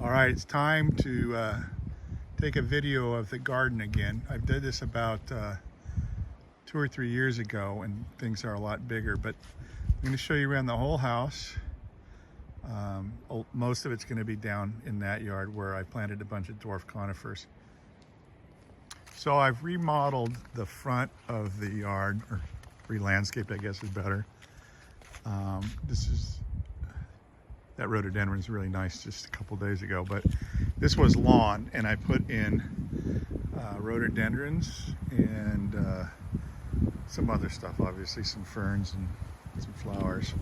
All right, it's time to take a video of the garden again. I did this about 2 or 3 years ago and things are a lot bigger, but I'm going to show you around the whole house. Most of it's going to be down in that yard where I planted a bunch of dwarf conifers. So I've remodeled the front of the yard, or re-landscaped I guess is better. That rhododendron is really nice just a couple days ago, but this was lawn and I put in rhododendrons and some other stuff, obviously some ferns and some flowers.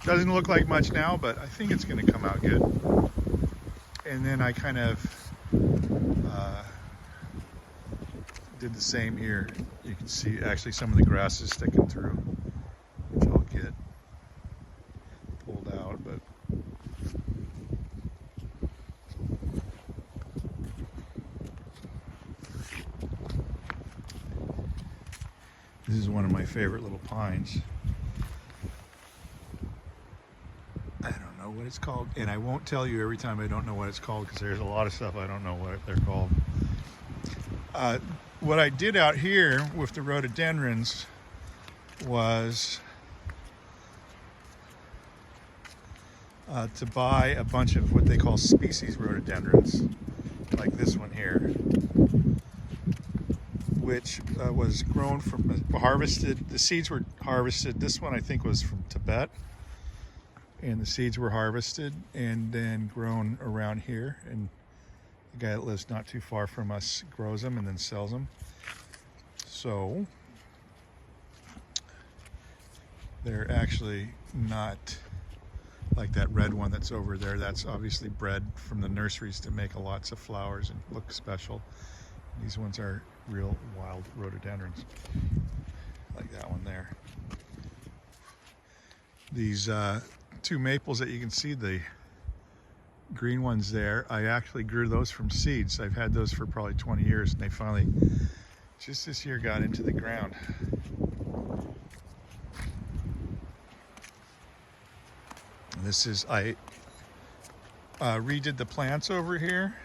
Doesn't look like much now, but I think it's going to come out good. And then I kind of did the same here. You can see actually some of the grass is sticking through, which I'll get pulled out, but this is one of my favorite little pines. I don't know what it's called, and I won't tell you every time I don't know what it's called, because there's a lot of stuff I don't know what they're called. What I did out here with the rhododendrons was to buy a bunch of what they call species rhododendrons, like this one here, which was grown from, harvested, the seeds were harvested. This one I think was from Tibet, and the seeds were harvested and then grown around here, and the guy that lives not too far from us grows them and then sells them. So they're actually not like that red one that's over there. That's obviously bred from the nurseries to make lots of flowers and look special. These ones are real wild rhododendrons, like that one there. These two maples that you can see, the green ones there, I actually grew those from seeds. I've had those for probably 20 years, and they finally, just this year, got into the ground. And this is, I redid the plants over here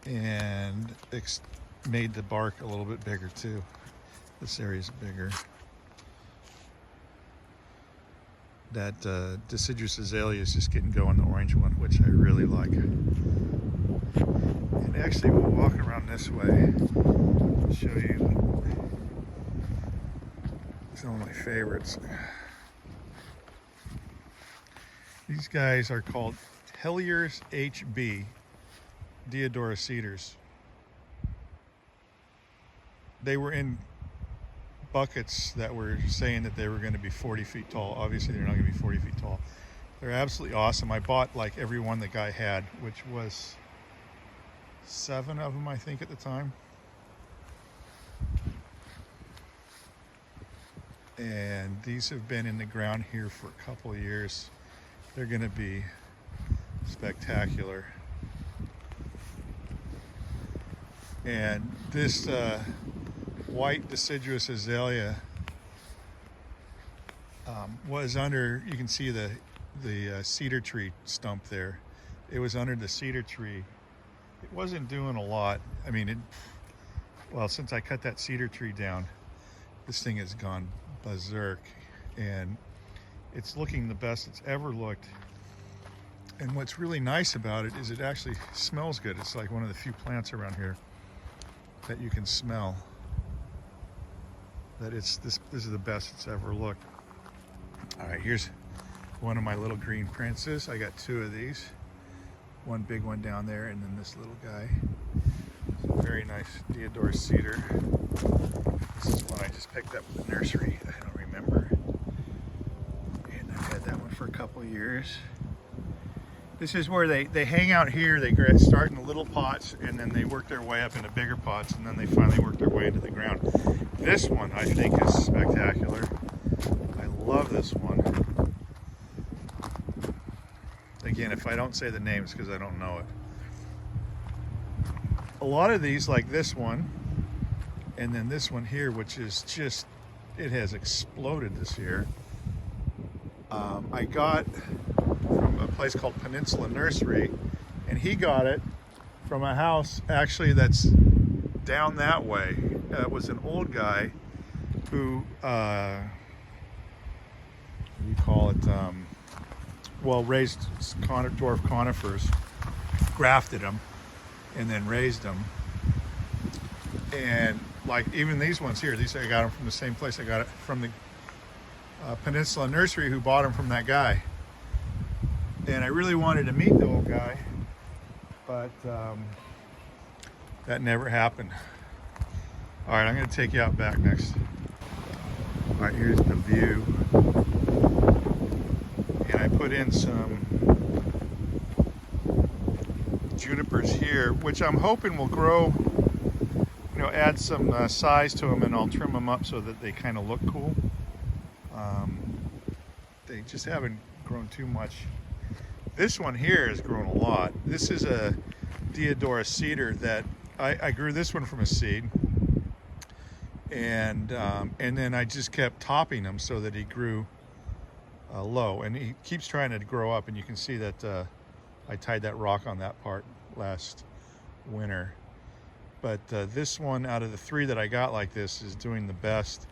and made the bark a little bit bigger too. This area's bigger. That deciduous azalea is just getting going, the orange one, which I really like. And actually we'll walk around this way and show you some of my favorites. These guys are called Hellier's HB Deodora cedars. They were in buckets that were saying that they were going to be 40 feet tall. Obviously they're not going to be 40 feet tall. They're absolutely awesome. I bought like every one the guy had, which was 7 of them I think at the time. And these have been in the ground here for a couple of years. They're going to be spectacular. And this white deciduous azalea was under, you can see the cedar tree stump there. It was under the cedar tree. It wasn't doing a lot. I mean, well, since I cut that cedar tree down, this thing has gone berserk, and it's looking the best it's ever looked. And what's really nice about it is it actually smells good. It's like one of the few plants around here that you can smell that this is the best it's ever looked. All right, here's one of my little green princes. I got 2 of these, one big one down there and then this little guy. It's a very nice Deodora cedar. This is one I just picked up at the nursery. I don't remember, and I've had that one for a couple of years. This is where they hang out here. They start in the little pots and then they work their way up into bigger pots, and then they finally work their way into the ground. This one I think is spectacular. I love this one. Again, if I don't say the names because I don't know it. A lot of these, like this one, and then this one here, which is just, it has exploded this year. I got from place called Peninsula Nursery, and he got it from a house actually that's down that way. It was an old guy who, what do you call it, raised dwarf conifers, grafted them, and then raised them. And like even these ones here, these I got them from the same place. I got it from the Peninsula Nursery, who bought them from that guy. And I really wanted to meet the old guy, but that never happened. All right, I'm going to take you out back next. All right, here's the view. And I put in some junipers here, which I'm hoping will grow, you know, add some size to them, and I'll trim them up so that they kind of look cool. They just haven't grown too much. This one here has grown a lot. This is a Deodora cedar that I grew this one from a seed, and then I just kept topping him so that he grew low, and he keeps trying to grow up, and you can see that I tied that rock on that part last winter. But this one out of the three that I got like this is doing the best.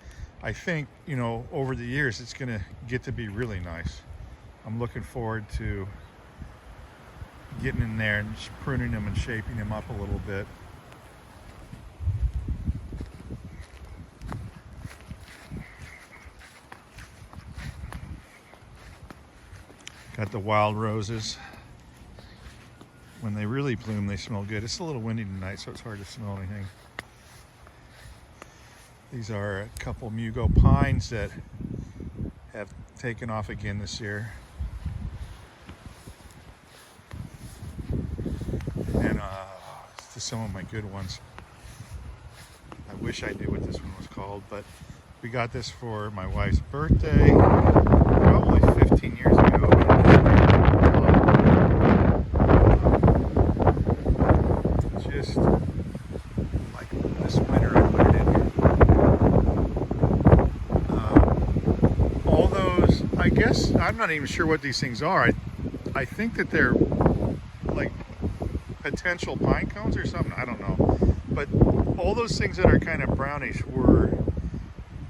I think, you know, over the years it's gonna get to be really nice. I'm looking forward to getting in there and pruning them and shaping them up a little bit. Got the wild roses. When they really bloom, they smell good. It's a little windy tonight, so it's hard to smell anything. These are a couple Mugo pines that have taken off again this year. And some of my good ones. I wish I knew what this one was called, but we got this for my wife's birthday probably 15 years ago. Just like this winter I put it in here. All those, I guess, I'm not even sure what these things are. I think that they're like potential pine cones or something, I don't know. But all those things that are kind of brownish were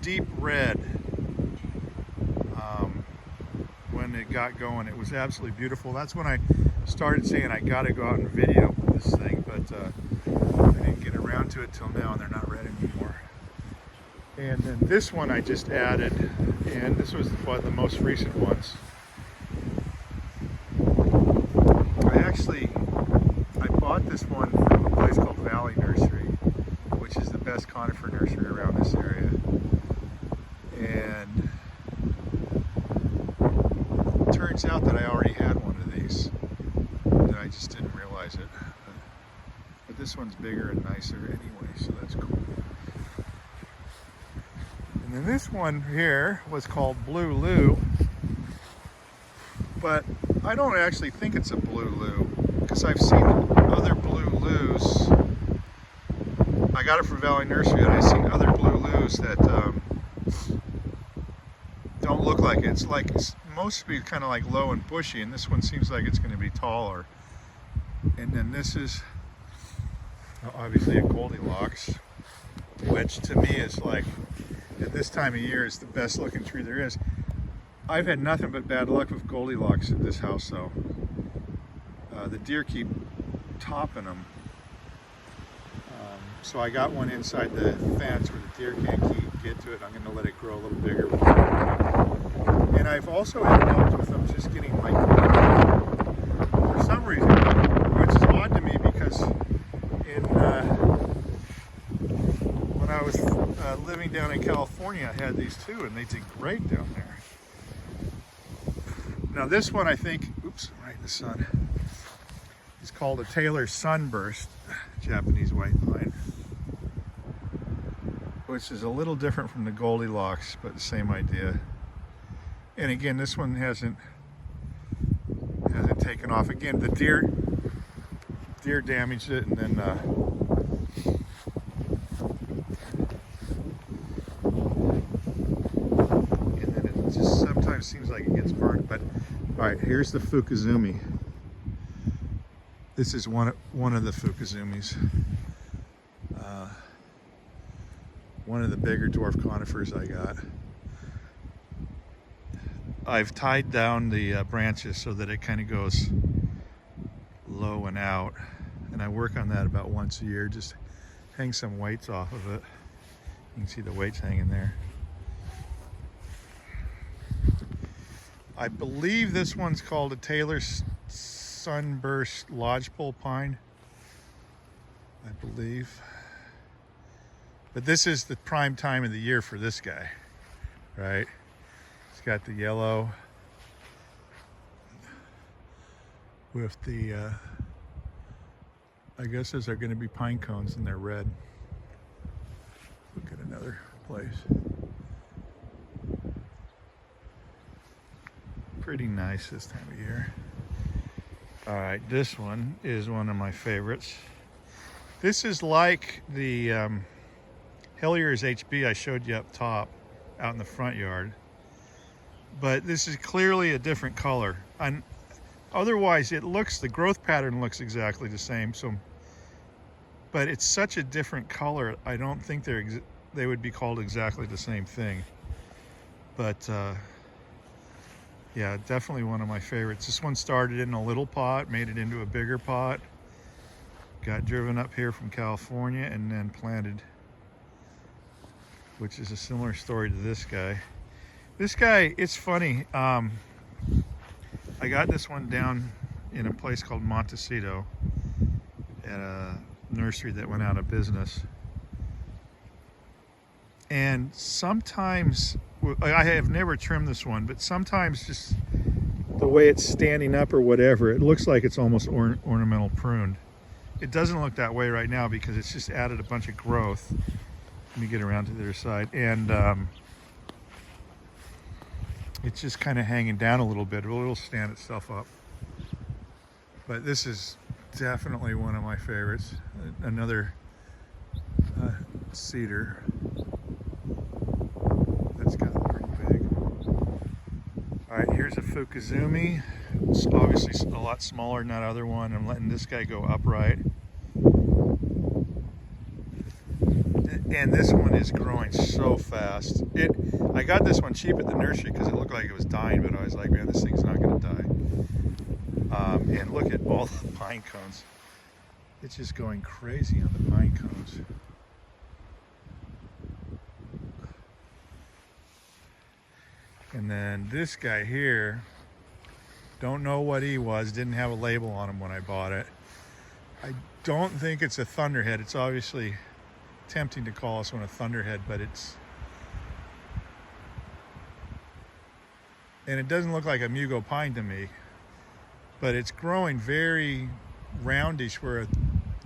deep red when it got going. It was absolutely beautiful. That's when I started saying I gotta go out and video this thing, but I didn't get around to it till now, and they're not red anymore. And then this one I just added, and this was one of the most recent ones. I bought this one from a place called Valley Nursery, which is the best conifer nursery around this area. And it turns out that I already had one of these, and I just didn't realize it. But this one's bigger and nicer anyway, so that's cool. And then this one here was called Blue Lou, but I don't actually think it's a Blue Lou, because I've seen other Blue Lous. I got it from Valley Nursery, and I've seen other Blue Lous that don't look like it. It's like it's supposed to be kind of like low and bushy, and this one seems like it's going to be taller. And then this is obviously a Goldilocks, which to me is like, at this time of year, is the best looking tree there is. I've had nothing but bad luck with Goldilocks at this house, though. The deer keep topping them. So I got one inside the fence where the deer can't get to it. I'm going to let it grow a little bigger. And I've also had problems with them just getting like, for some reason, which is odd to me, because when I was living down in California, I had these too, and they did great down there. Now this one, I think, oops, right in the sun. It's called a Taylor Sunburst, Japanese white pine, which is a little different from the Goldilocks, but the same idea. And again, this one hasn't taken off. Again, the deer damaged it, and then it just sometimes seems like it gets burnt. But All right, here's the Fukuzumi. This is one of the Fukuzumis. One of the bigger dwarf conifers I got. I've tied down the branches so that it kind of goes low and out, and I work on that about once a year. Just hang some weights off of it. You can see the weights hanging there. I believe this one's called a Taylor's Sunburst Lodgepole Pine, I believe. But this is the prime time of the year for this guy, right? It's got the yellow with the, I guess those are going to be pine cones, and they're red. Look at another place. Pretty nice this time of year. All right, this one is one of my favorites. This is like the Hellier's HB I showed you up top, out in the front yard. But this is clearly a different color. And otherwise, it looks, the growth pattern looks exactly the same. So, but it's such a different color. I don't think they would be called exactly the same thing. But yeah, definitely one of my favorites. This one started in a little pot, made it into a bigger pot. Got driven up here from California and then planted, which is a similar story to this guy. This guy, it's funny. I got this one down in a place called Montecito at a nursery that went out of business. And sometimes, I have never trimmed this one, but sometimes just the way it's standing up or whatever, it looks like it's almost ornamental pruned. It doesn't look that way right now because it's just added a bunch of growth. Let me get around to the other side. And it's just kind of hanging down a little bit. It'll stand itself up. But this is definitely one of my favorites. Another cedar. That's got pretty big. All right, here's a Fukuzumi. It's obviously a lot smaller than that other one. I'm letting this guy go upright. And this one is growing so fast. I got this one cheap at the nursery because it looked like it was dying, but I was like, man, this thing's not going to die. And look at all the pine cones. It's just going crazy on the pine cones. And then this guy here, don't know what he was, didn't have a label on him when I bought it. I don't think it's a thunderhead. It's obviously tempting to call this one a thunderhead, but and it doesn't look like a Mugo pine to me, but it's growing very roundish, where a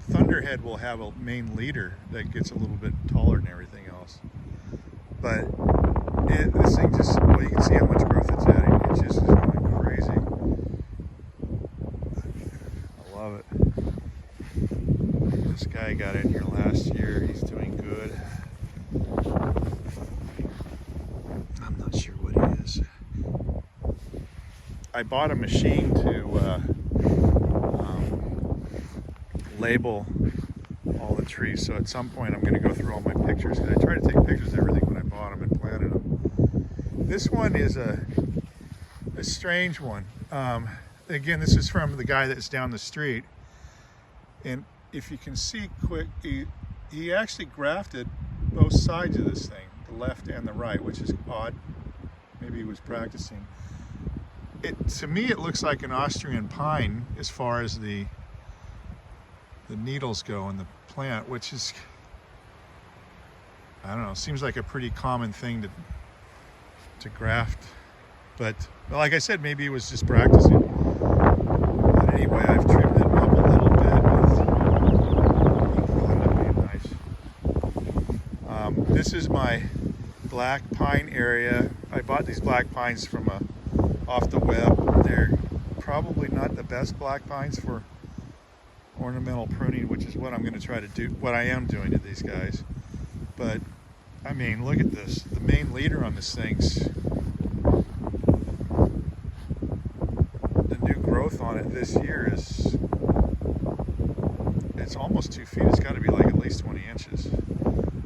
thunderhead will have a main leader that gets a little bit taller than everything else. But this thing just, well, you can see how much growth it's adding. It just is going crazy. I love it. This guy got in here last year. He's doing good. I'm not sure what he is. I bought a machine to label all the trees. So at some point I'm going to go through all my pictures. I tried to take pictures of everything when I bought them and planted them. This one is a strange one. Again, this is from the guy that's down the street. And if you can see quick, he actually grafted both sides of this thing, the left and the right, which is odd. Maybe he was practicing. To me, it looks like an Austrian pine as far as the needles go in the plant, which is, I don't know, seems like a pretty common thing to graft. But like I said, maybe he was just practicing. But anyway, I've trimmed it up a little bit. It'll end up being nice. This is my black pine area. I bought these black pines from off the web. They're probably not the best black pines for ornamental pruning, which is what I'm going to try to do, what I am doing to these guys. But I mean, look at this. The main leader on this thing's new growth on it this year is, it's almost 2 feet. It's got to be like at least 20 inches,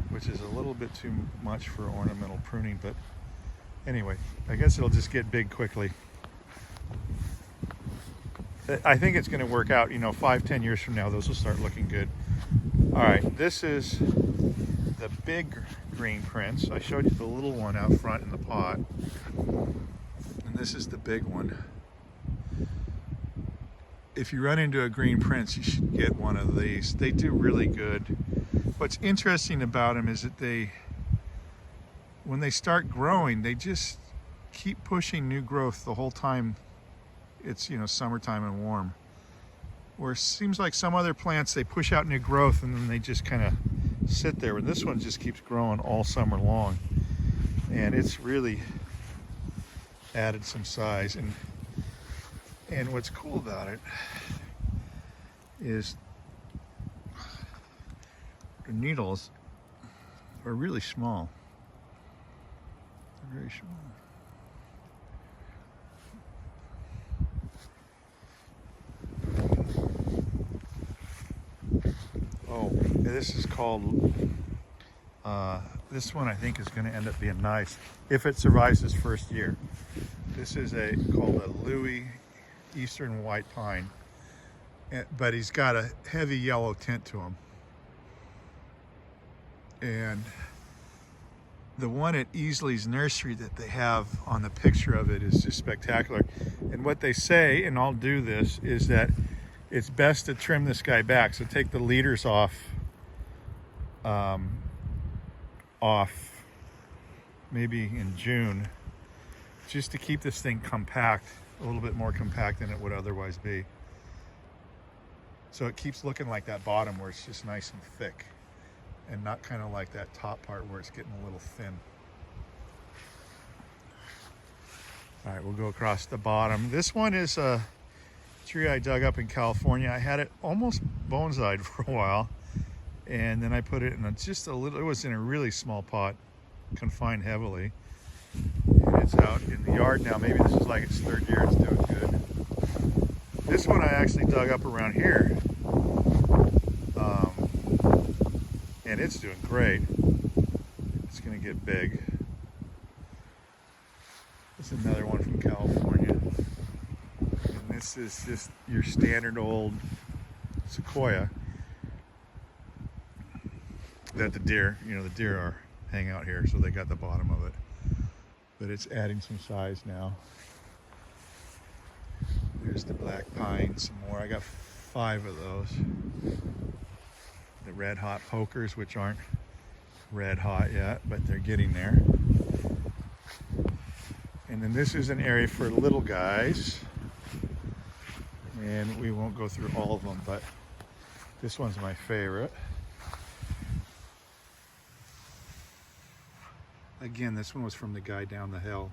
which is a little bit too much for ornamental pruning, but anyway, I guess it'll just get big quickly. I think it's going to work out, you know, 5-10 years from now, those will start looking good. All right, this is the big green prince. I showed you the little one out front in the pot, and this is the big one. If you run into a green prince, you should get one of these. They do really good. What's interesting about them is that when they start growing, they just keep pushing new growth the whole time it's, you know, summertime and warm. Where it seems like some other plants, they push out new growth and then they just kind of sit there. But this one just keeps growing all summer long, and it's really added some size. And what's cool about it is the needles are really small. They're very small. Oh, this is called, this one I think is going to end up being nice if it survives its first year. This is called a Louis Eastern White Pine, but he's got a heavy yellow tint to him. And the one at Easley's Nursery that they have on the picture of it is just spectacular. And what they say, and I'll do this, is that it's best to trim this guy back. So take the leaders off maybe in June, just to keep this thing compact, a little bit more compact than it would otherwise be. So it keeps looking like that bottom where it's just nice and thick, and not kind of like that top part where it's getting a little thin. All right, we'll go across the bottom. This one is a tree I dug up in California. I had it almost bonsai'd for a while, and then I put it in it was in a really small pot, confined heavily. And it's out in the yard now. Maybe this is like its third year. It's doing good. This one I actually dug up around here, and it's doing great. It's gonna get big. This is another one from California. And this is just your standard old sequoia that the deer are hang out here, so they got the bottom of it. But it's adding some size now. There's the black pine, some more. I got 5 of those. The red hot pokers, which aren't red hot yet, but they're getting there. And then this is an area for little guys. And we won't go through all of them, but this one's my favorite. Again, this one was from the guy down the hill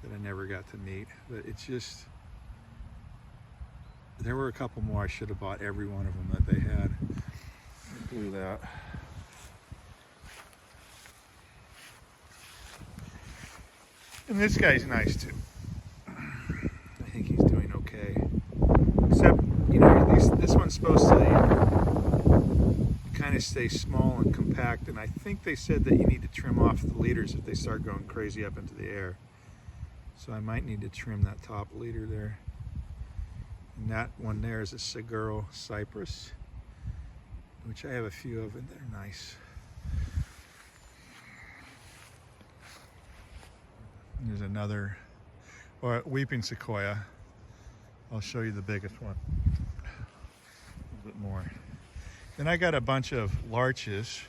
that I never got to meet, but it's just, there were a couple more. I should have bought every one of them that they had. I blew that. And this guy's nice too. I think he's doing okay. Except, you know, this one's supposed to kind of stay small and compact, and I think they said that you need to trim off the leaders if they start going crazy up into the air. So I might need to trim that top leader there. And that one there is a Seguro cypress, which I have a few of, and they're nice. There's another, or weeping sequoia. I'll show you the biggest one. A little bit more. Then I got a bunch of larches.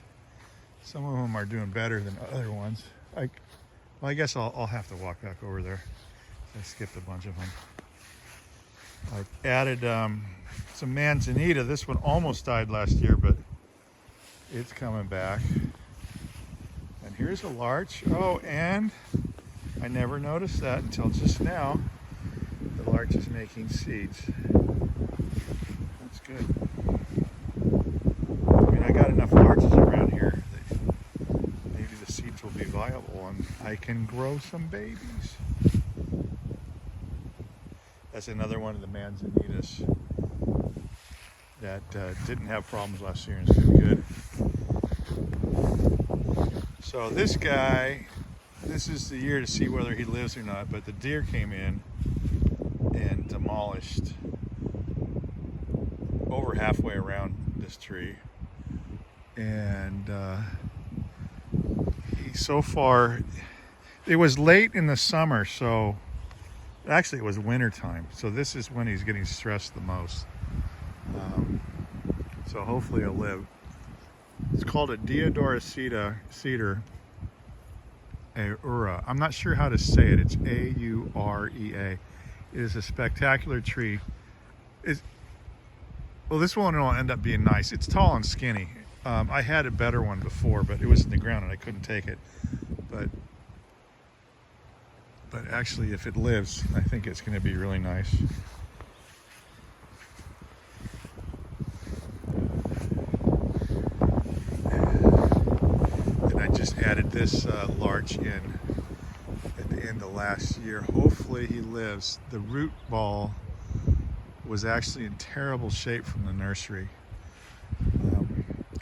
Some of them are doing better than other ones. I guess I'll have to walk back over there. I skipped a bunch of them. I added some manzanita. This one almost died last year, but it's coming back. And here's a larch. Oh, and I never noticed that until just now. The larch is making seeds. That's good. I mean, I got enough larches around here that maybe the seeds will be viable and I can grow some babies. That's another one of the manzanitas that didn't have problems last year and is doing good. So this guy, this is the year to see whether he lives or not, but the deer came in and demolished over halfway around this tree. And so far, it was late in the summer, so actually it was winter time. So this is when he's getting stressed the most. So hopefully he'll live. It's called a Deodorus cedar. Aura. I'm not sure how to say it. It's A-U-R-E-A. It is a spectacular tree. Well, this one will end up being nice. It's tall and skinny. I had a better one before, but it was in the ground and I couldn't take it. But actually, if it lives, I think it's going to be really nice. And I just added this larch in at the end of last year. Hopefully he lives. The root ball was actually in terrible shape from the nursery.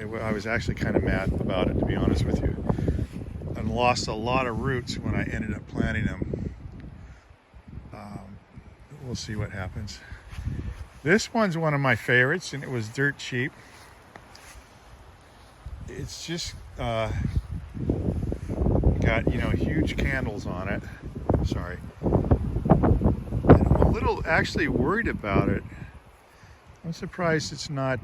I was actually kind of mad about it, to be honest with you, and lost a lot of roots when I ended up planting them. We'll see what happens. This one's one of my favorites, and it was dirt cheap. It's just got, you know, huge candles on it. Sorry. And I'm a little actually worried about it. I'm surprised it's not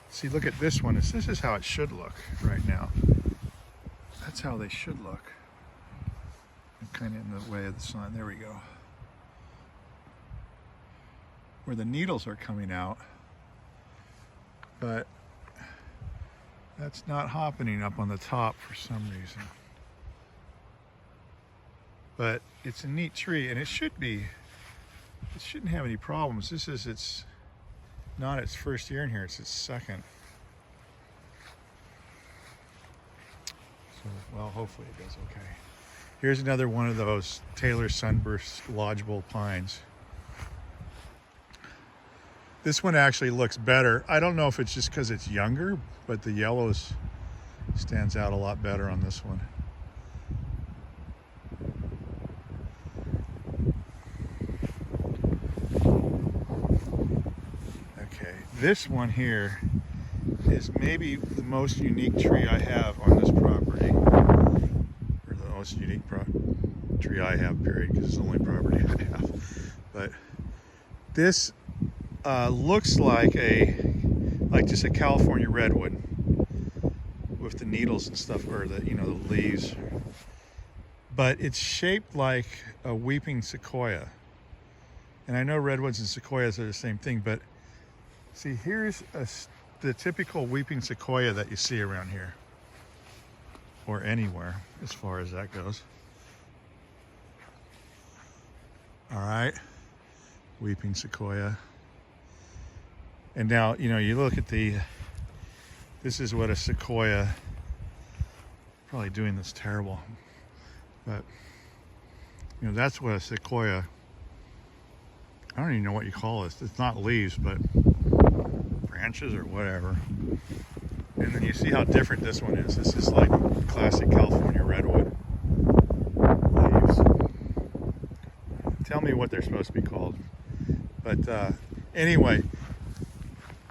see, look at this one. This is how it should look right now. That's how they should look. I'm kind of in the way of the sun. There we go. Where the needles are coming out. But that's not happening up on the top for some reason. But it's a neat tree, and it shouldn't have any problems. It's not its first year in here, it's its second. So, well, hopefully it does okay. Here's another one of those Taylor Sunburst lodgeable pines. This one actually looks better. I don't know if it's just because it's younger, but the yellows stands out a lot better on this one. Okay, this one here is maybe the most unique tree I have on this property, or the most unique tree I have, period, because it's the only property I have. But this looks like just a California redwood with the needles and stuff, or the leaves. But it's shaped like a weeping sequoia. And I know redwoods and sequoias are the same thing, but see, here's the typical weeping sequoia that you see around here, or anywhere as far as that goes. All right, weeping sequoia. And now, you look at this is what a sequoia, probably doing this terrible, but that's what a sequoia, I don't even know what you call this. It's not leaves, but branches or whatever. And then you see how different this one is. This is like classic California redwood leaves. Tell me what they're supposed to be called. But anyway,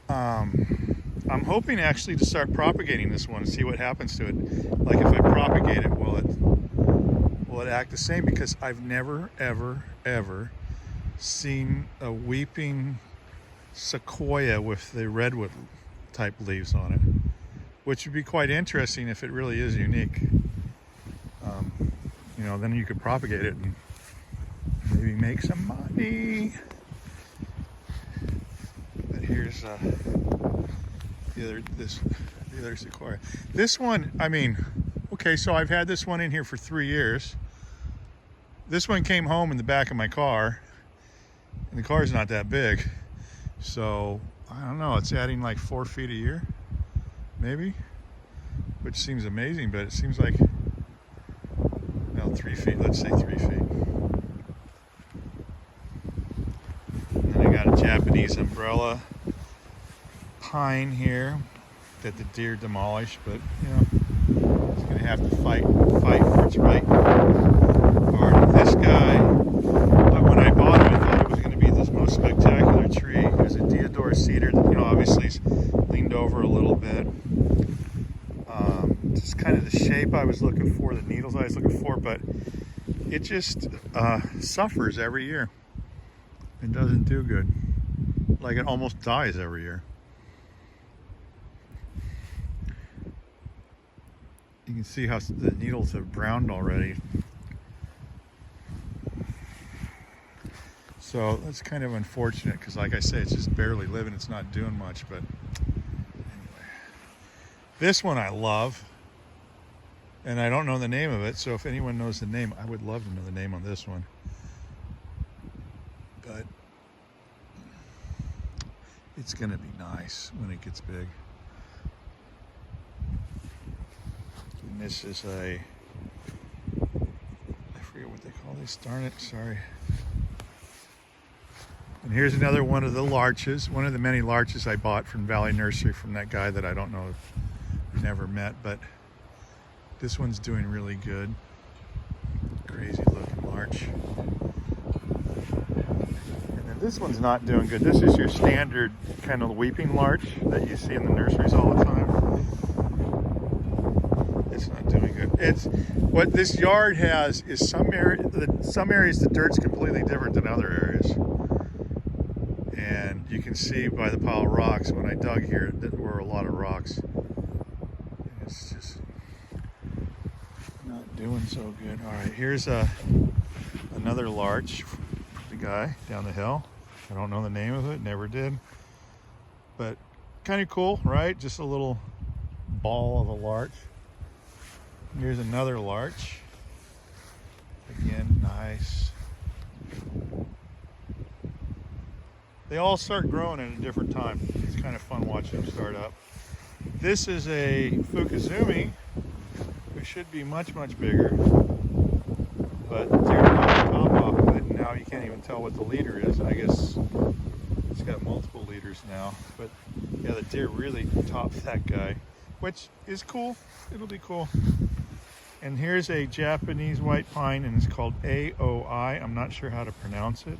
I'm hoping actually to start propagating this one and see what happens to it. Like if I propagate it, will it act the same? Because I've never, ever seen a weeping sequoia with the redwood type leaves on it, which would be quite interesting if it really is unique. Then you could propagate it and maybe make some money. But here's the other sequoia. This one, okay, so I've had this one in here for 3 years. This one came home in the back of my car, and the car's not that big. So, I don't know, it's adding like 4 feet a year, maybe, which seems amazing, but it seems like, now about 3 feet, let's say 3 feet. And then I got a Japanese umbrella pine here that the deer demolished, but you know, it's gonna have to fight for its right part. This guy, when I bought it, I thought it was gonna be this most spectacular tree. It was a deodar cedar that, you know, obviously is leaned over a little bit. Just kind of the shape I was looking for, the needles I was looking for, but it just suffers every year. It doesn't do good. Like it almost dies every year. You can see how the needles have browned already. So that's kind of unfortunate because, like I say, it's just barely living. It's not doing much, but anyway. This one I love, and I don't know the name of it, so if anyone knows the name, I would love to know the name on this one. But it's gonna be nice when it gets big. And this is I forget what they call this, darn it, sorry. And here's another one of the larches, one of the many larches I bought from Valley Nursery from that guy that I don't know, never met, but this one's doing really good. Crazy looking larch. And then this one's not doing good. This is your standard kind of weeping larch that you see in the nurseries all the time. It's not doing good. It's what this yard has is some areas the dirt's completely different than other areas. And you can see by the pile of rocks when I dug here that there were a lot of rocks. It's just not doing so good. All right, here's another larch, the guy down the hill. I don't know the name of it, never did. But kind of cool, right? Just a little ball of a larch. And here's another larch. Again, nice. They all start growing at a different time. It's kind of fun watching them start up. This is a Fukuzumi, which should be much, much bigger. But deer knocked the top off of it, and now you can't even tell what the leader is. I guess it's got multiple leaders now. But yeah, the deer really topped that guy, which is cool. It'll be cool. And here's a Japanese white pine, and it's called AOI. I'm not sure how to pronounce it.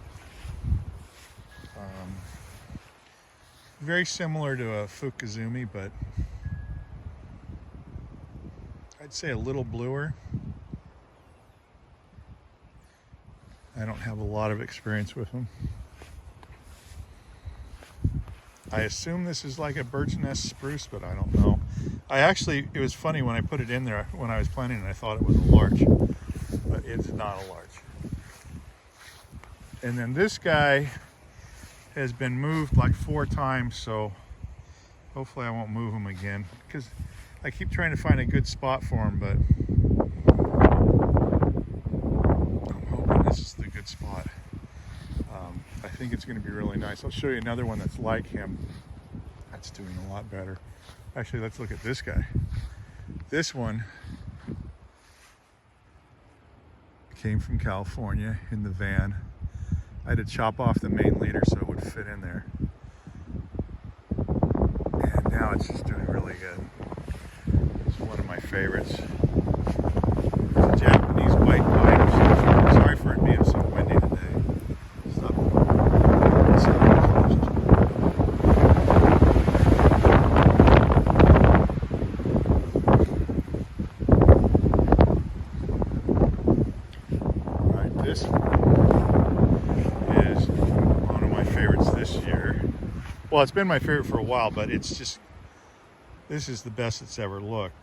Very similar to a Fukuzumi, but I'd say a little bluer. I don't have a lot of experience with them. I assume this is like a bird's nest spruce, but I don't know. It was funny when I put it in there, when I was planting it, I thought it was a larch, but it's not a larch. And then this guy has been moved like 4 times, so hopefully I won't move him again, because I keep trying to find a good spot for him, but I'm hoping this is the good spot. I think it's going to be really nice. I'll show you another one that's like him that's doing a lot better. Actually, let's look at this guy. This one came from California in the van. I had to chop off the main leader so it would fit in there. And now it's just doing really good. It's one of my favorites. It's a Japanese white pine. Sorry for it being so windy today. Stop. All right, this one is one of my favorites this year. Well, it's been my favorite for a while, but it's just, this is the best it's ever looked.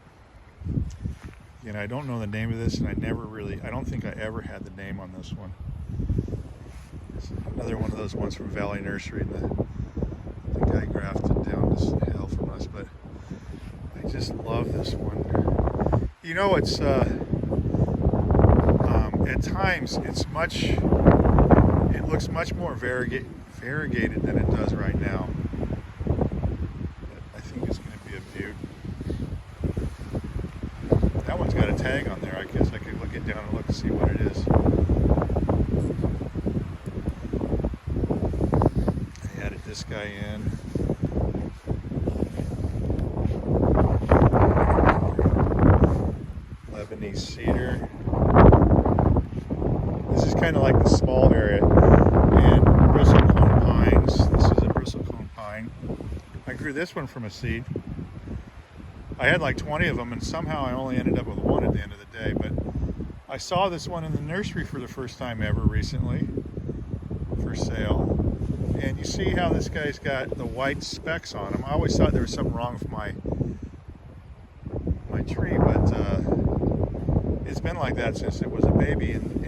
And I don't know the name of this, and I don't think I ever had the name on this one. It's another one of those ones from Valley Nursery, and the guy grafted down this hill from us, but I just love this one. You know, it's, at times, it looks much more variegated than it does right now. But I think it's going to be a beaut. That one's got a tag on there. I guess I could look it down and look Let's see what it is. I added this guy in. Lebanese cedar. This is kind of like the small area. And bristlecone pines. This is a bristlecone pine. I grew this one from a seed. I had like 20 of them, and somehow I only ended up with one at the end of the day. But I saw this one in the nursery for the first time ever recently for sale. And you see how this guy's got the white specks on him. I always thought there was something wrong with my tree, but it's been like that since it was a baby. And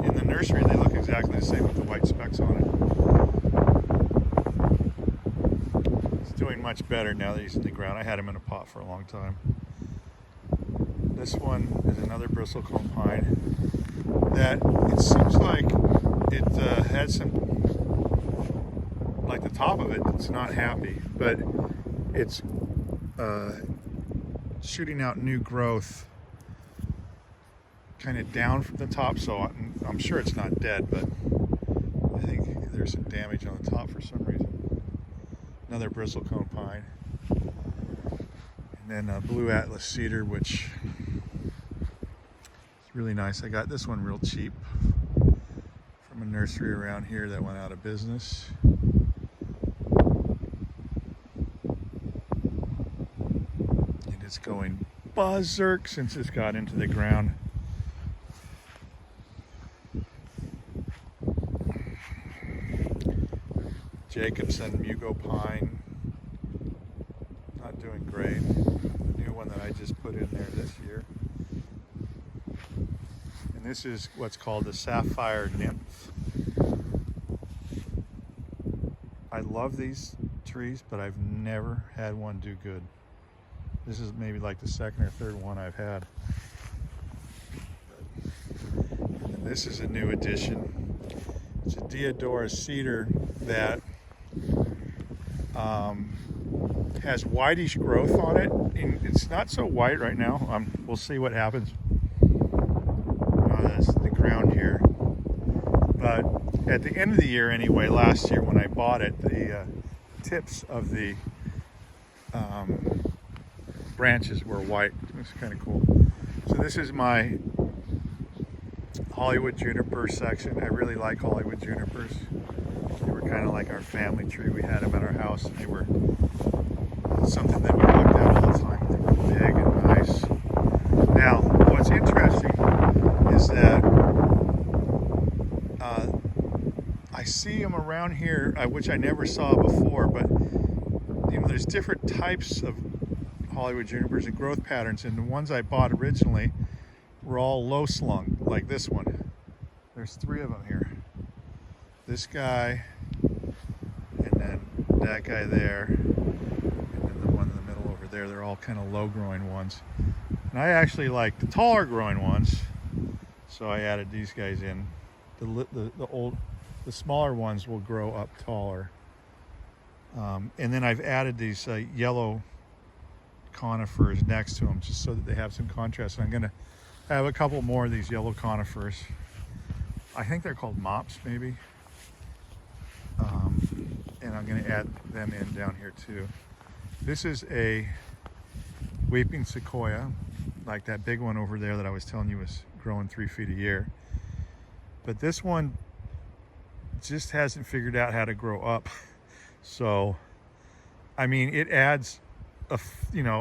in the nursery, they look exactly the same with the white specks on it. It's doing much better now that he's in the ground. I had him in a pot for a long time. This one is another bristlecone pine that it seems like it had some, like the top of it, it's not happy, but it's shooting out new growth kind of down from the top, so I'm sure it's not dead, but I think there's some damage on the top for some reason. Another bristlecone pine. And then blue Atlas cedar, which is really nice. I got this one real cheap from a nursery around here that went out of business. And it's going berserk since it's got into the ground. Jacobson Mugo pine, not doing great. New one that I just put in there this year. And this is what's called the sapphire nymph. I love these trees, but I've never had one do good. This is maybe like the second or third one I've had. And this is a new addition. It's a Deodora cedar that has whitish growth on it. And it's not so white right now. We'll see what happens on the ground here. But at the end of the year anyway, last year when I bought it, the tips of the branches were white. It's kind of cool. So this is my Hollywood juniper section. I really like Hollywood junipers. They were kind of like our family tree. We had them at our house, and they were something that we looked at all the time. They were big and nice. Now, what's interesting is that I see them around here, which I never saw before, but you know, there's different types of Hollywood junipers and growth patterns, and the ones I bought originally were all low slung, like this one. There's 3 of them here. This guy, and then that guy there, and then the one in the middle over there. They're all kind of low growing ones. And I actually like the taller growing ones, so I added these guys in. The smaller ones will grow up taller. And then I've added these yellow conifers next to them just so that they have some contrast. And I'm gonna have a couple more of these yellow conifers. I think they're called mops maybe. And I'm gonna add them in down here too. This is a weeping sequoia, like that big one over there that I was telling you was growing 3 feet a year. But this one just hasn't figured out how to grow up. So, I mean, it adds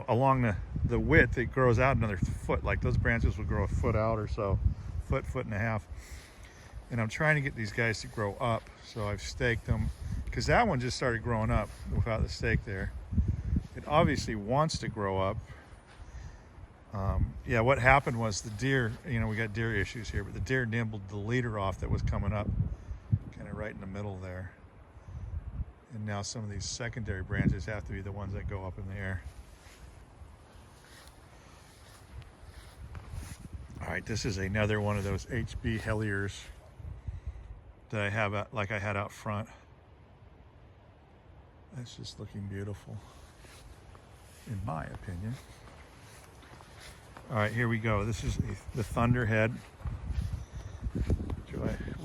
along the width, it grows out another foot. Like those branches will grow a foot out or so, foot and a half. And I'm trying to get these guys to grow up, so I've staked them, because that one just started growing up without the stake there. It obviously wants to grow up. Yeah, what happened was the deer, we got deer issues here, but the deer nibbled the leader off that was coming up, kind of right in the middle there. And now some of these secondary branches have to be the ones that go up in the air. All right, this is another one of those HB Helliers that I have like I had out front. That's just looking beautiful, in my opinion. All right, here we go. This is the Thunderhead.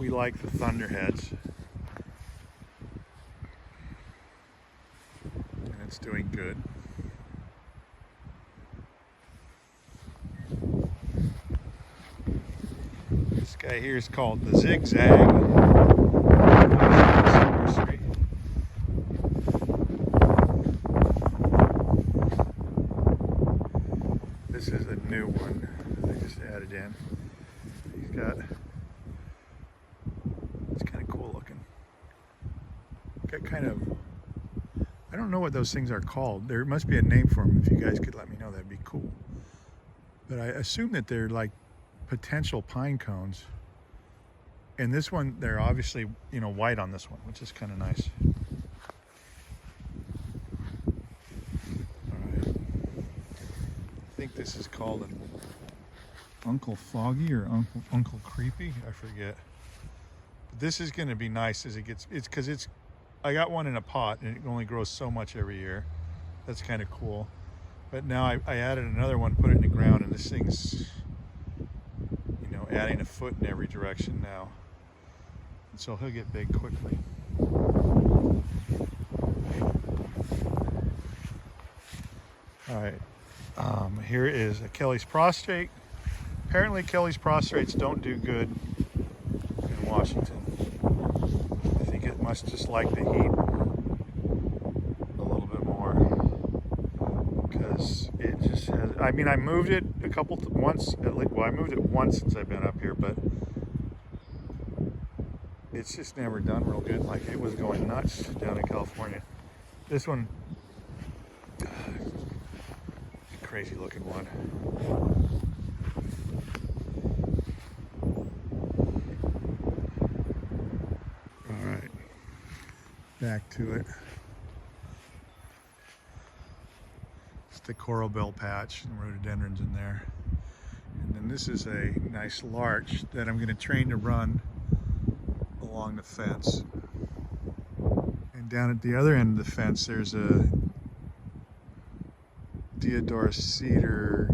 we like the thunderheads. And it's doing good. This guy here is called the zigzag. This is a new one that I just added in. He's got, it's kind of cool looking. Got kind of, I don't know what those things are called. There must be a name for them. If you guys could let me know, that'd be cool. But I assume that they're like potential pine cones. And this one, they're obviously, you know, white on this one, which is kind of nice. I think this is called an Uncle Foggy or Uncle Creepy, I forget. But this is going to be nice as it gets. It's because I got one in a pot and it only grows so much every year. That's kind of cool. But now I added another one, put it in the ground, and this thing's, you know, adding a foot in every direction now. And so he'll get big quickly. All right. Here is a Kelly's prostrate. Apparently Kelly's prostrates don't do good in Washington. I think it must just like the heat a little bit more, because it just has, I mean, I moved it once, at least, well, I moved it once since I've been up here, but it's just never done real good. Like, it was going nuts down in California. This one, crazy looking one. All right, back to it. It's the coral bell patch and rhododendrons in there. And then this is a nice larch that I'm going to train to run along the fence. And down at the other end of the fence, there's a Deodorus cedar,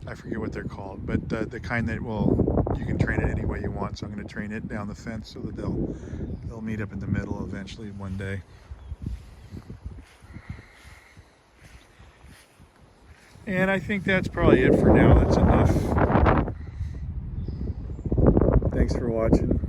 I forget what they're called, but the kind that you can train it any way you want. So I'm going to train it down the fence so that they'll meet up in the middle eventually one day. And I think that's probably it for now. That's enough. Thanks for watching.